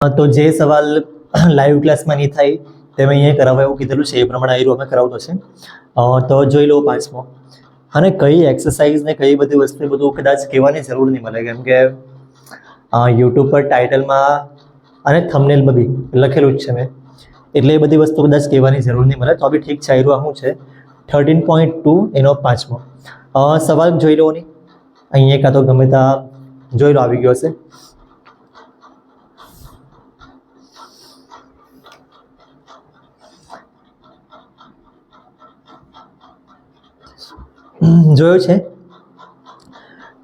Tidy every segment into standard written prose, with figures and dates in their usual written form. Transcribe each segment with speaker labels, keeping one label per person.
Speaker 1: તો જે સવાલ લાઈવ ક્લાસમાં નહીં થાય તે મેં અહીંયા કરાવવા એવું કીધેલું છે, એ પ્રમાણે આયરો અમે કરાવતો છે. તો જોઈ લો 5મો. અને કઈ એક્સરસાઇઝ ને કઈ બધી વસ્તુ બધું કદાચ કહેવાની જરૂર નહીં મળે, કેમ કે યુટ્યુબ પર ટાઇટલમાં અને થંબનેલમાં બી લખેલું જ છે મેં, એટલે એ બધી વસ્તુ કદાચ કહેવાની જરૂર નહીં મળે. તો બી ઠીક છે. આયરો શું છે 13.2 એનો 5મો સવાલ જોઈ લો નહીં. અહીંયા કાં તો ગમે ત્યાં જોઈ લો, આવી ગયો હશે. જોયું છે.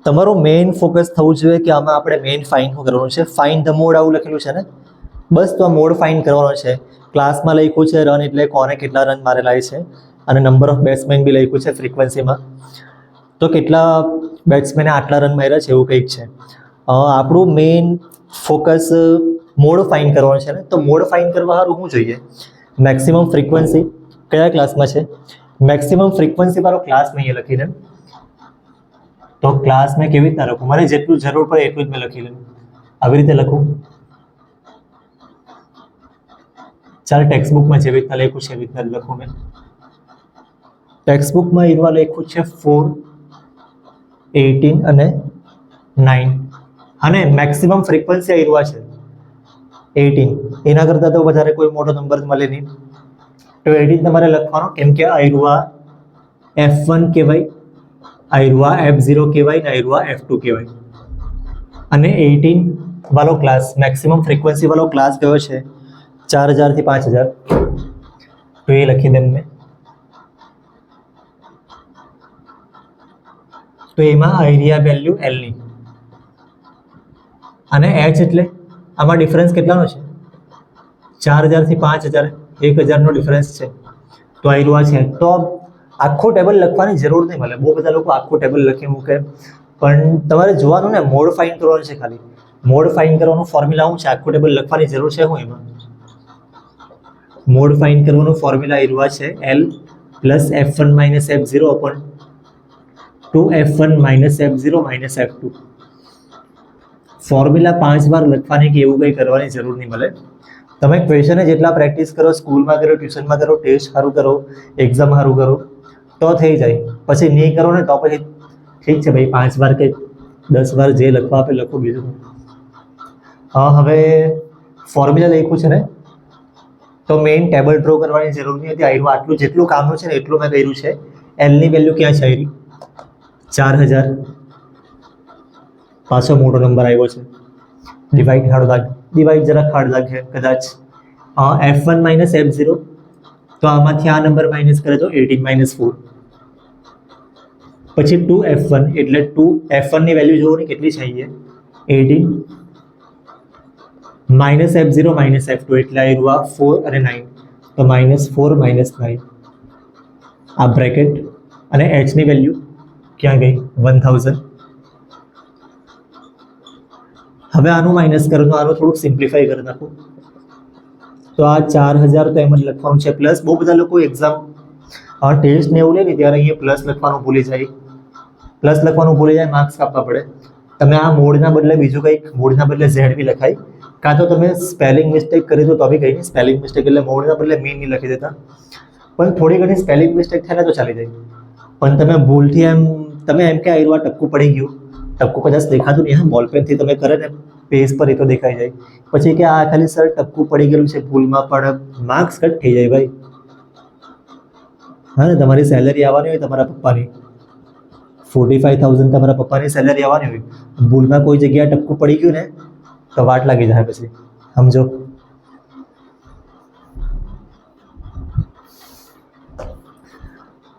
Speaker 1: તમારો મેઇન ફોકસ થવું જોઈએ કે આમાં આપણે મેઇન ફાઇન શું કરવાનું છે, ફાઇન ધ મોડ આવું લખેલું છે ને, બસ તો આ મોડ ફાઇન કરવાનો છે. ક્લાસમાં લખ્યું છે રન એટલે કોને કેટલા રન મારેલા છે, અને નંબર ઓફ બેટ્સમેન બી લખ્યું છે ફ્રીક્વન્સીમાં, તો કેટલા બેટ્સમેને આટલા રન માર્યા છે એવું કંઈક છે. આપણું મેઇન ફોકસ મોડ ફાઇન કરવાનું છે ને, તો મોડ ફાઇન કરવા સારું શું જોઈએ, મેક્સિમમ ફ્રીક્વન્સી કયા ક્લાસમાં છે, મેક્સિમમ ફ્રીક્વન્સી વાળો ક્લાસ મેં અહીંયા લખી દઉં. તો ક્લાસ મેં કેવી રીતના લખું, મારે જેટલું જરૂર પડે એટલું જ મેં લખી લઉં, આવી રીતે લખું. ચાલ ટેક્સ્ટબુકમાં જેવી રીતના લખ્યું છે એવી રીતના લખું મેં. ટેક્સ્ટબુકમાં એવા લખ્યું છે 4, 18 અને 9, અને મેક્સિમમ ફ્રીક્વન્સી આયરવા છે 18. એના કરતાં તો વધારે કોઈ મોટો નંબર મળે નહીં. તો 18 તમારે લખવાનો, કેમ કે આયરવા F1 કહેવાય, આયરવા F0 કહેવાય ને આયરવા F2 કહેવાય. અને 18 વાળો ક્લાસ મેક્સિમમ ફ્રીક્વન્સી વાળો ક્લાસ કયો છે 4000 થી 5000. તો એ લખી દઉં મેં. તો એમાં આયરિયા વેલ્યુ L ની, અને H એટલે આમાં ડિફરન્સ કેટલાનો છે 4000 થી 5000, 1000નો ડિફરન્સ છે. તો આયરવા છે. તો આખું ટેબલ લખવાની જરૂર નહીં મળે. બહુ બધા લોકો આખું ટેબલ લખી મૂકે, પણ તમારે જોવાનું ને, મોડ ફાઇન કરવાનું છે ખાલી. મોડ ફાઇન કરવાનું ફોર્મ્યુલા શું છે, આખું ટેબલ લખવાની જરૂર છે શું એમાં. મોડ ફાઇન કરવાનું ફોર્મ્યુલા આયરવા છે L plus F1 minus F0 upon 2F1 minus F0 minus F2. Formula 5 વાર લખવાની કે એવું કંઈ કરવાની જરૂર નહીં મળે. તમે ક્વેશ્ચન જેટલા પ્રેક્ટિસ કરો, સ્કૂલમાં કરો, ટ્યુશનમાં કરો, ટેસ્ટ સારું કરો, એક્ઝામ સારું કરો, તો થઈ જાય. પછી નહીં કરો ને તો પછી ઠીક છે ભાઈ, 5 વાર કે 10 વાર જે લખવા આપે લખો, બીજું. હવે ફોર્મ્યુલા લખ્યું છે ને, તો મેઇન ટેબલ ડ્રો કરવાની જરૂર નહીં હતી. આયરું આટલું જેટલું કામનું છે ને એટલું મેં કર્યું છે. એલની વેલ્યુ ક્યાં છે આયરી 4000, પાછો મોટો નંબર આવ્યો છે. ડિવાઈડ ખાડો લાગે, ડિવાઈડ જરા ખાડ લાગે કદાચ. F1 માઇનસ F0, તો આમાંથી આ નંબર માઇનસ કરે તો 18 માઇનસ 4. પછી 2F1 એટલે 2F1 ની વેલ્યુ જોવો ને કેટલી છે અહીંયા 18, માઇનસ F0 માઇનસ F2 એટલે આયરવા 4 અને 9, તો માઇનસ 4 માઇનસ 9 આ બ્રેકેટ. અને H ની વેલ્યુ ક્યાં ગઈ 1000. હવે આનું માઇનસ કરો તો આનું થોડુંક સિમ્પ્લિફાઈ કરી નાખું. તો આ 4000 તો એમ જ લખવાનું છે. પ્લસ બહુ બધા લોકો એક્ઝામ ટેસ્ટ ને એવું લે ને ત્યારે અહીંયા પ્લસ લખવાનું ભૂલી જાય, પ્લસ લખવાનું ભૂલી જાય, માર્ક્સ કાપવા પડે. તમે આ મોડના બદલે બીજું કંઈક, મોડના બદલે ઝેડ બી લખાય, કાં તો તમે સ્પેલિંગ મિસ્ટેક કરી દો તો બી કંઈ નહીં. સ્પેલિંગ મિસ્ટેક એટલે મોડના બદલે મીન નહીં લખી દેતા, પણ થોડી ઘણી સ્પેલિંગ મિસ્ટેક થાય ને તો ચાલી જાય. પણ તમે ભૂલથી તમે એમ કે આયરવા ટપકું પડી ગયું, ટપકું કદાચ દેખાતું નહીં, હા બોલપેનથી તમે કરે ને પેજ પર એ તો દેખાઈ જાય. પછી કે આ ખાલી સર ટપકું પડી ગયેલું છે ભૂલમાં, પણ માર્ક્સ કટ થઈ જાય ભાઈ. હા ને, તમારી સેલરી આવવાની હોય તમારા પપ્પાની 45,000, તમારા પપ્પાની સેલરી આવવાની હોય, ભૂલમાં કોઈ જગ્યાએ ટપકું પડી ગયું ને તો વાટ લાગી જાય પછી, સમજો.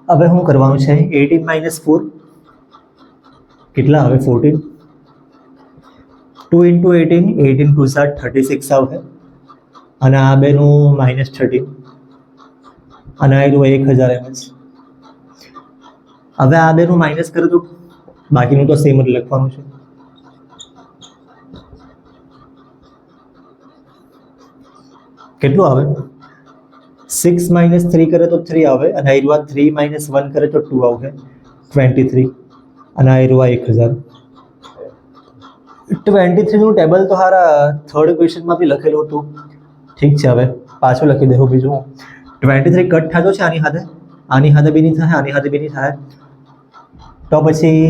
Speaker 1: હવે શું કરવાનું છે, 18 માઇનસ 4 કેટલા આવે 14, 2 into 18, 18 2 36 આવે, અને આ બેનું માઇનસ 13, અને આ 1000 એમ જ. હવે આ બેનું માઇનસ કરે તો બાકીનું તો સેમ જ લખવાનું છે. કેટલું આવે 6 માઇનસ 3 કરે તો 3 આવે, અને આ 3 માઇનસ 1 કરે તો 2 આવે 23, અને આ 1000. 23નું ટેબલ તો હારા થર્ડ ક્વેશ્ચનમાં બી લખેલું હતું. ઠીક છે, હવે પાછું લખી દેવું બીજું. 23 કટ થતો છે આની સાથે બી નહીં થાય, આની સાથે બી નહીં થાય. તો પછી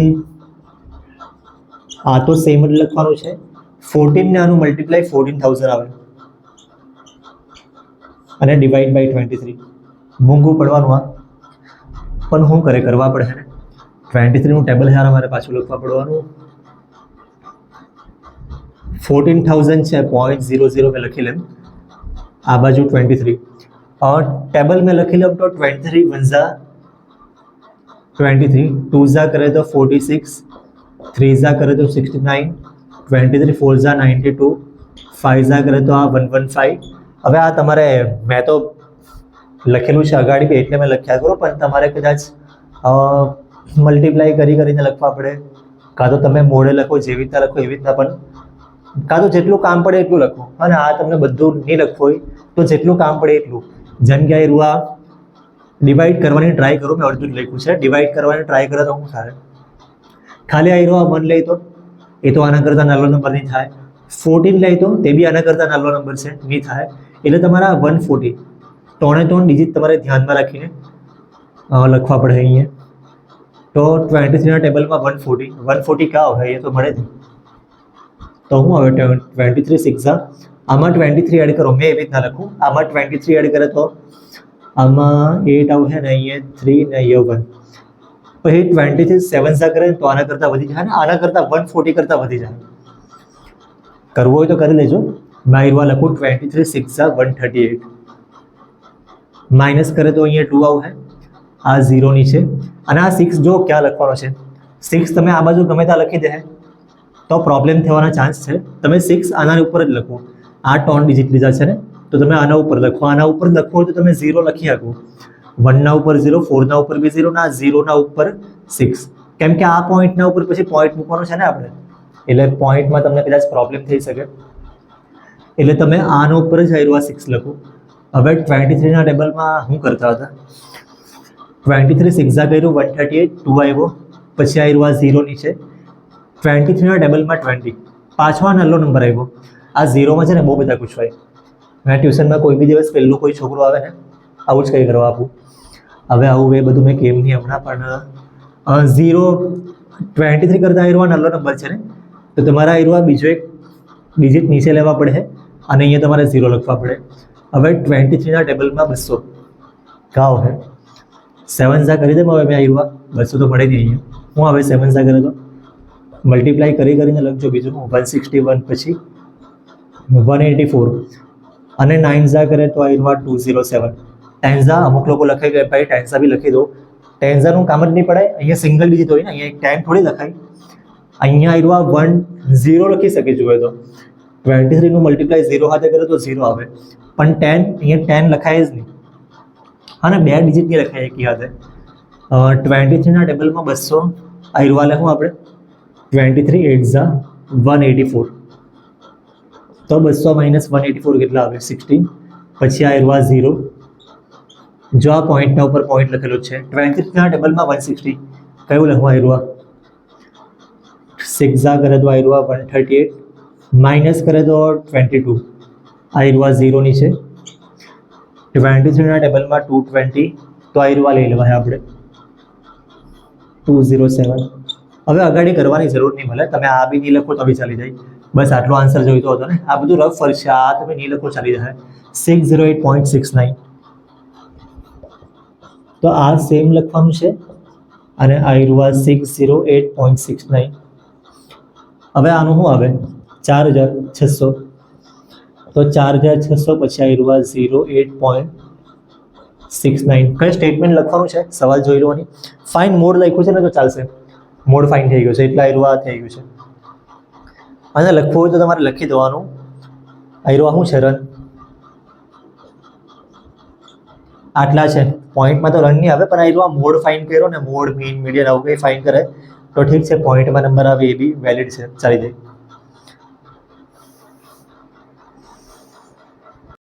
Speaker 1: આ તો સેમ જ લખવાનું છે. 14 ને આનું મલ્ટીપ્લાય 14,000 આવે અને ડિવાઈડ બાય 23. મોંઘું પડવાનું આ, પણ શું કરવા પડે ને. 23નું ટેબલ યાર અમારે પાછું લખવા પડવાનું. 14,000 છે, 0.00 મેં લખી લેમ. આ બાજુ 23 ટેબલ મેં લખી લઉં તો 23 1 23, 2 करे तो 46, 3 करे तो 69, 23 4 92, 5 करे તો આ 115. હવે આ તમારે મેં તો લખેલું છે અગાડી બી એટલે મેં લખ્યા કરો, પણ તમારે કદાચ મલ્ટીપ્લાય કરીને લખવા પડે, કાં તો તમે મોડે લખો, જેવી રીતના લખો એવી રીતના, પણ કાં તો જેટલું કામ પડે એટલું લખો. અને આ તમને બધું નહીં લખવું હોય તો જેટલું કામ પડે એટલું. જેમ કે આ રૂઆ ડિવાઈડ કરવાની ટ્રાય કરું, મેં અડધું જ લખ્યું છે. ડિવાઈડ કરવાની ટ્રાય કરે તો શું થાય? ખાલી આ રૂઆ 1 લઈ તો એ તો આના કરતાં નાનો નંબર નહીં થાય. 14 લઈ તો તે બી આના કરતાં નાનો નંબર છે, નહીં થાય. એટલે તમારા 140 3 ડિજિટ તમારે ધ્યાનમાં રાખીને લખવા પડે અહીંયા. તો 23ના ટેબલમાં 140 ક્યાં આવે એ તો મળે જ નહીં. તો હું હવે 23 6 આમાં 23 એડ કરો, મેં એવી રીતના લખું. આમાં 23 એડ કરે તો આમાં 8 આવશે ને અહીંયા 3 ને અહીંયા 1. પછી 23 7 કરે તો આના કરતાં વધી જાય ને, આના કરતાં 140 કરતાં વધી જાય. કરવું હોય તો કરી લેજો. માયરવા લખું 23 6 138. માઇનસ કરે તો અહીંયા 2 આવશે, આ 0 ની છે. અને આ 6 જો ક્યાં લખવાનો છે, 6 તમે આ બાજુ ગમે ત્યાં લખી દે તો પ્રોબ્લેમ થવાના ચાન્સ છે. તમે 6 આના ઉપર જ લખો. આ 3 ડિજિટ લીધા છે ને, તો તમે આના ઉપર લખો. આના ઉપર લખો હોય તો તમે 0 લખી શકો. 1ના ઉપર 0, 4ના ઉપર બી 0, ના 0ના ઉપર 6. કેમ કે આ પોઈન્ટના ઉપર પછી પોઈન્ટ મૂકવાનો છે ને આપણે, એટલે પોઈન્ટમાં તમને કદાચ પ્રોબ્લેમ થઈ શકે. એટલે તમે આના ઉપર જ આવ્યું 6 લખો. હવે 23ના ટેબલમાં શું કરતા હતા? 23 6 કર્યું 138, 2 આવ્યો, પછી આવ્યું 0 નીચે. 23ના ટેબલમાં 20, પાછો આ નાનો નંબર આવ્યો. આ 0માં છે ને બહુ બધા પૂછવાય. મેં ટ્યુશનમાં કોઈ બી દિવસ પહેલો કોઈ છોકરો આવે ને આવું જ કંઈ કરવા આપું. હવે આવું એ બધું મેં કેમ નહીં હમણાં, પણ 23 કરતાં આવ્યો નાનો નંબર છે ને, તો તમારા આવ્યો બીજો એક ડિજિટ નીચે લેવા પડે અને અહીંયા તમારે 0 લખવા પડે. હવે 23ના ટેબલમાં 200 કાવ હે 7 કરી દે. હવે મેં આવ્યો 200 તો મળે નહીં અહીંયા. હું હવે 7 કરે તો મલ્ટીપ્લાય કરીને લખજો. બીજું 161, પછી 184 અને 9 કરે તો આવ્યો 207. ટેન્ઝા અમુક લોકો લખે કે ભાઈ ટેન્ઝા બી લખી દો. ટેન્ઝાનું કામ જ નહીં પડાય. અહીંયા સિંગલ ડિજિટ હોય ને, અહીંયા એક 10 થોડી લખાય. અહીંયા આવ્યો 10 લખી શકે જોઈએ તો. 23નું મલ્ટીપ્લાય 0 સાથે કરે તો 0 આવે, પણ 10 અહીંયા 10 લખાય જ નહીં. હા ને, 2 ડિજિટ નહીં લખાય એકી હાથે. 23ના ટેબલમાં 200 આવ્યો લખું આપણે. 23 8 184. તો 200 - 184 કેટલા આવે? 16. પછી આવ્યો 0. જો આ પોઈન્ટના ઉપર પોઈન્ટ લખેલો છે. 23ના ટેબલમાં 160 કયું લખવું? આવ્યો 6 કરે તો આવ્યો 138, માઇનસ કરે તો 22, આવ્યો 0 ની છે. 23ના ટેબલમાં 220, તો આવ્યો લઈ લેવાય આપણે 207. હવે અગાડી કરવાની જરૂર નહીં મળે. તમે આ બી નહીં લખો તો બી ચાલી જાય. બસ આટલો આન્સર જોઈતો હતો ને. આ બધું રફ ફર્ક છે, આ તમે નહીં લખો ચાલી જાય. 608.69. તો આ સેમ લખવાનું છે અને આવ્યો 608.69. હવે આનું શું આવે? 4600. તો 4600 પછી આવ્યો 08.69. કઈ સ્ટેટમેન્ટ લખવાનું છે સવાલ જોઈ લો. ફાઇન મોડ લખ્યું છે ને તો ચાલશે. મોડ ફાઇન થઈ ગયો છે એટલે આવ્યો થઈ ગયું છે. અને લખવું હોય તો તમારે લખી દેવાનું. આવ્યો શું છે? રન. આટલા છે. પોઈન્ટમાં તો રન નહીં આવે, પણ આવ્યો મોડ ફાઇન કર્યો ને, મોડ મીન મીડિયન આવું કંઈ ફાઇન કરે તો ઠીક છે. પોઈન્ટમાં નંબર આવે એ બી વેલિડ છે, ચાલી જાય.